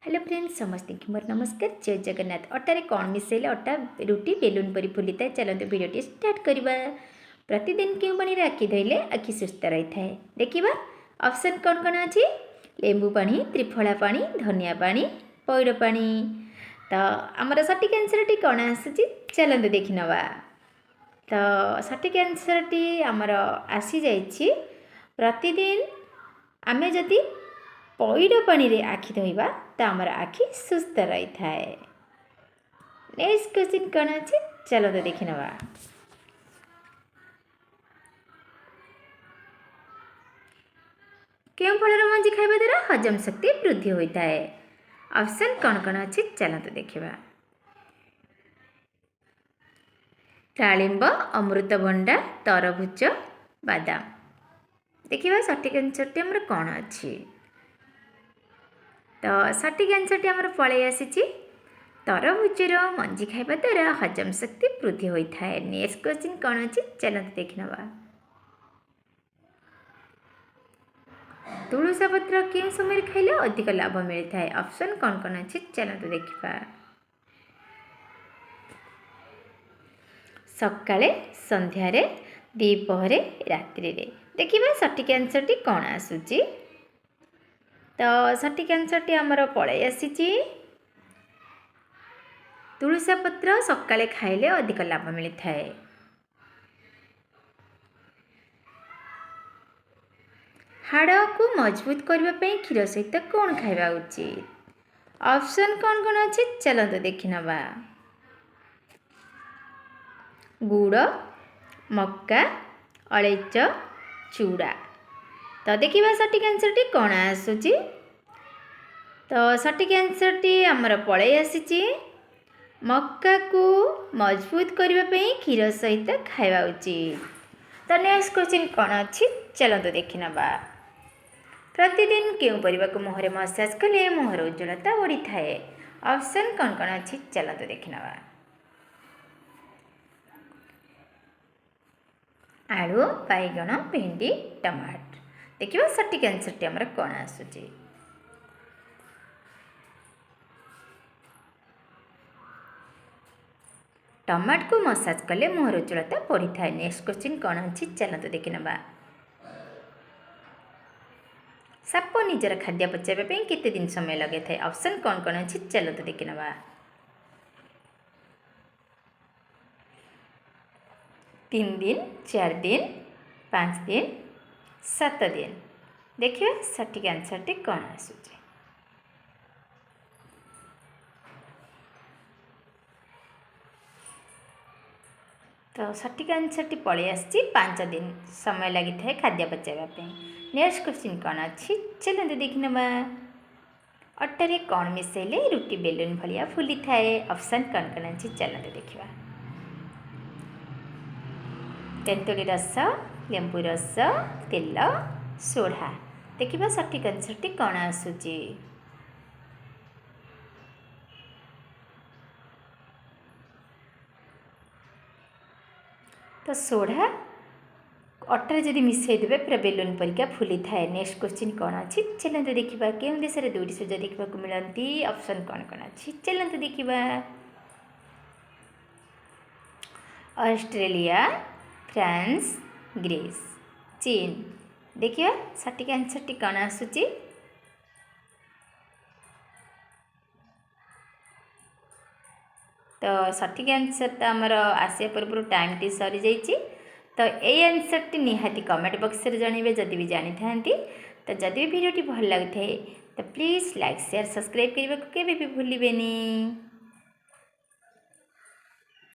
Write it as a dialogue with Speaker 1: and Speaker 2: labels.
Speaker 1: Hello friends समस्त मोर नमस्कार जय जगन्नाथ अटारे कौन मिसेले अटा रुटी बेलून परी फुली था चलते भिडियो स्टार्ट करवा। प्रतिदिन क्यों पानी आखि धोइले आखि सुस्थ रही है देखा। ऑप्शन कौन कौन अच्छी लेंबू पानी त्रिफला पानी धनिया पानी पैर पानी। तो आमर सठिक आंसर टी कौन आसूँ चलते देखी नवा। तो सठिक आंसर टी आमर आसी जाइए प्रतिदिन आमे जदि पैड पानी रे आखि धोइबा तो आमर आखि सुस्थ रही है। नेक्स्ट क्वेश्चन कौन अच्छे चलो तो देखी नवा। क्यों फलर मंजी खाइबा द्वारा हजम शक्ति वृद्धि होता है। ऑप्शन कौन कौन अच्छे चलो तो देखा। डालिंब अमृतभंडा तरभुज बादाम। देखिए सठिक आंसर टी आमर कौन अच्छी। तो सठिक आंसर टी आमर पलि आसी तरभुजर मंजी खाइबा द्वारा हजम शक्ति वृद्धि होता है। नेक्स्ट क्वेश्चन कौन अच्छी चलते देखी नवा। तुलसा पत्र क्यों समय खाइले अधिक लाभ मिलता है। ऑप्शन कौन कौन अच्छी चलते देखा। सकाळे संध्यारे द्विपहरे रात्रि देखिए सठिक आंसर टी कौन आसूची। तो सठिक आंसर टी आमर पलि आसी तुलसा पत्र सकाळे खाइले अधिक लाभ मिलता है। हाड़ को मजबूत करने क्षीर सहित कौन खाइबा उचित। ऑप्शन कौन कौन अच्छे चलते देखी नवा। गुड़ मक्का अलेच चूड़ा। तो देखिए सठिक आंसर टी कौन आसूची। तो सठिक आंसर टी आमर पलि आसी मक्का को मजबूत करने क्षीर सहित खाइबा उचित। तो नेक्स्ट क्वेश्चन कौन अच्छी चलते देखी नवा। प्रतिदिन क्यों परिवा को मुहरे मसाज कले मुहर उज्ज्वलता बढ़ी थाए। ऑप्शन कौन कौन अच्छी चलते देखी नवा। आलू बैगण भेंडी टमाटर। देखिए सठिक आंसर टी आमर कौन आसूची। टमाटर को मसाज कले मुहर उज्ज्वलता बढ़ी थाए। नेक्स्ट क्वेश्चन कौन अच्छी चलते देखी नवा। साप निजर खाद्य पचाइबा केते दिन समय लगे थाए। ऑप्शन कौन कौन अच्छी चलते देखी नवा। 3 दिन 4 दिन 5 दिन 7 दिन। देखिए सठिक आंसर टी कौन आसूची। तो सठिक आंसर टी पलि आसी 5 दिन समय लगी थाए खाद्य पचाइबा। नेक्स्ट क्वेश्चन कौन अच्छी चलते देखी नवा। अटारे कौन मिसेले रुटी बेलून भलिया फुली थाए। ऑप्शन कौन कौन अच्छी चलते देखा। तेंतुली रस लेंबू रस तेल सोढ़ा। देखिए सठिक आंसर टी कौन आसूची। तो सोढ़ा अटारे जदि मिसई देवे पूरा बेलून परिका फुली थाए। नेक्स्ट क्वेश्चन कौन अच्छी चलते देखा। क्यों देश में 2टी सूर्य देखा मिलती। ऑप्शन कौन कौन अच्छी चलते देखा। ऑस्ट्रेलिया फ्रांस ग्रीस चीन। देखिए सठिक आंसर टी कौन आसूची। तो सठिक आंसर तो आमर आसिया पूर्व टाइम टी सरी जाइए। तो ये आंसर टी निहाती कमेंट बॉक्स रे जानवे जदि भी जानी थांती। तो जदि भी वीडियो भल लगी तो प्लीज़ लाइक शेयर सब्सक्राइब करने को केबे भी भूलिबेनी।